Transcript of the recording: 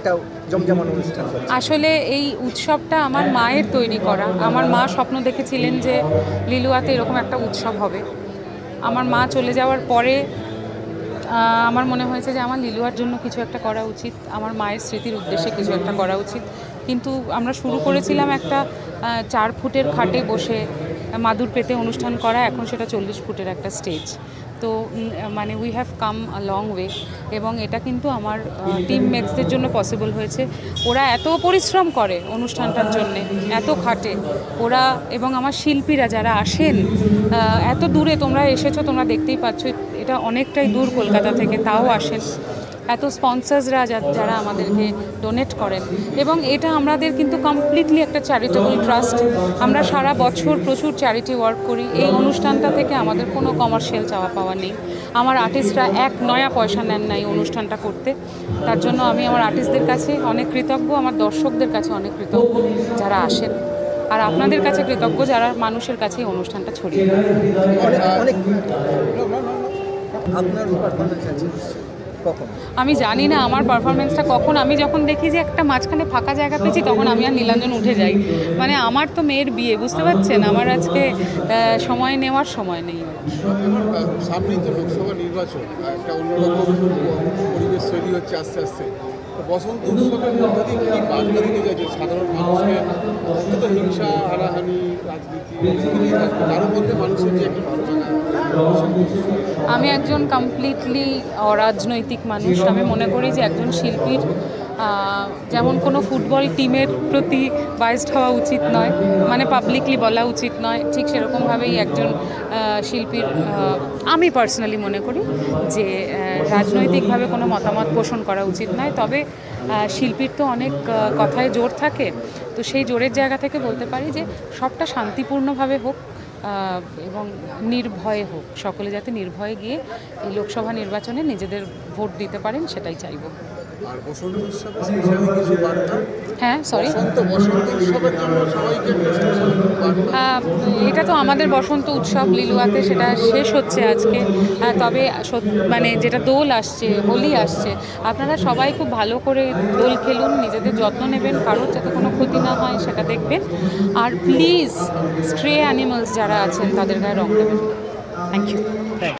একটা জমজমাট অনুষ্ঠান? আসলে এই উৎসবটা আমার মায়ের তৈরি করা। আমার মা স্বপ্ন দেখেছিলেন যে লিলুয়াতে এরকম একটা উৎসব হবে। আমার মা চলে যাওয়ার পরে আমার মনে হয়েছে যে আমার লিলুয়ার জন্য কিছু একটা করা উচিত, আমার মায়ের স্মৃতির উদ্দেশ্যে কিছু একটা করা উচিত। কিন্তু আমরা শুরু করেছিলাম একটা 4 ফুটের খাটে বসে মাদুর পেতে অনুষ্ঠান করা, এখন সেটা 40 ফুটের একটা স্টেজ। তো মানে we have come a long way, এবং এটা কিন্তু আমার টিম মেটসদের জন্য পসিবল হয়েছে। ওরা এত পরিশ্রম করে অনুষ্ঠানটার জন্যে, এত খাটে ওরা, এবং আমার শিল্পীরা যারা আসেন এত দূরে, তোমরা এসেছো, তোমরা দেখতেই পাচ্ছ এটা অনেকটাই দূর কলকাতা থেকে, তাও আসেন। এত স্পন্সার্সরা যারা আমাদেরকে ডোনেট করেন, এবং এটা আমাদের কিন্তু কমপ্লিটলি একটা চ্যারিটেবল ট্রাস্ট। আমরা সারা বছর প্রচুর চ্যারিটি ওয়ার্ক করি। এই অনুষ্ঠানটা থেকে আমাদের কোনো কমার্শিয়াল চাওয়া পাওয়া নেই। আমার আর্টিস্টরা 1 নয়া পয়সা নেন না এই অনুষ্ঠানটা করতে। তার জন্য আমি আমার আর্টিস্টদের কাছে অনেক কৃতজ্ঞ, আমার দর্শকদের কাছে অনেক কৃতজ্ঞ যারা আসেন, আর আপনাদের কাছে কৃতজ্ঞ যারা মানুষের কাছে এই অনুষ্ঠানটা ছড়িয়ে দেন। আমি জানি না আমার পারফরমেন্সটা কখন, আমি যখন দেখি যে একটা মাঝখানে ফাঁকা জায়গা পেয়েছি তখন আমি আর নীলাঞ্জন উঠে যাই। মানে আমার তো মেয়ের বিয়ে, বুঝতে পারছেন, আমার আজকে সময় নেওয়ার সময় নেই। সামনেই তো লোকসভা নির্বাচন, একটা অন্যরকম পরিবেশ তৈরি হচ্ছে আস্তে আস্তে। বসন্ত উৎসবের মধ্যে দিয়ে কী বার্তা দিতে চাইছে সাধারণ মানুষকে? অন্তত হিংসা, হানাহানি, রাজনীতি কিছুই থাকবে, তার মধ্যে মানুষের যে একটা ভালো লাগা। আমি একজন কমপ্লিটলি অরাজনৈতিক মানুষ। আমি মনে করি যে একজন শিল্পীর যেমন কোনো ফুটবল টিমের প্রতি বায়াসড হওয়া উচিত নয়, মানে পাবলিকলি বলা উচিত নয়, ঠিক সেরকমভাবেই একজন শিল্পীর আমি পার্সোনালি মনে করি যে রাজনৈতিকভাবে কোনো মতামত পোষণ করা উচিত নয়। তবে শিল্পীর তো অনেক কথায় জোর থাকে, তো সেই জোরের জায়গা থেকে বলতে পারি যে সবটা শান্তিপূর্ণভাবে হোক এবং নির্ভয়ে হোক। সকলে যাতে নির্ভয়ে গিয়ে এই লোকসভা নির্বাচনে নিজেদের ভোট দিতে পারেন, সেটাই চাইব। আর বসন্ত উৎসবে স্পেশালি কিছু বার্তা? হ্যাঁ, সরি, বসন্ত উৎসবের জন্য সবাইকে এটা তো আমাদের বসন্ত উৎসব লিলুয়াতে, সেটা শেষ হচ্ছে আজকে। তবে মানে যেটা দোল আসছে, হোলি আসছে, আপনারা সবাই খুব ভালো করে দোল খেলুন, নিজেদের যত্ন নেবেন, কারোর যাতে কোনো ক্ষতি না হয় সেটা দেখবেন। আর প্লিজ স্ট্রে অ্যানিমালস যারা আছেন তাদের গায়ে রং দেবেন। Thank you.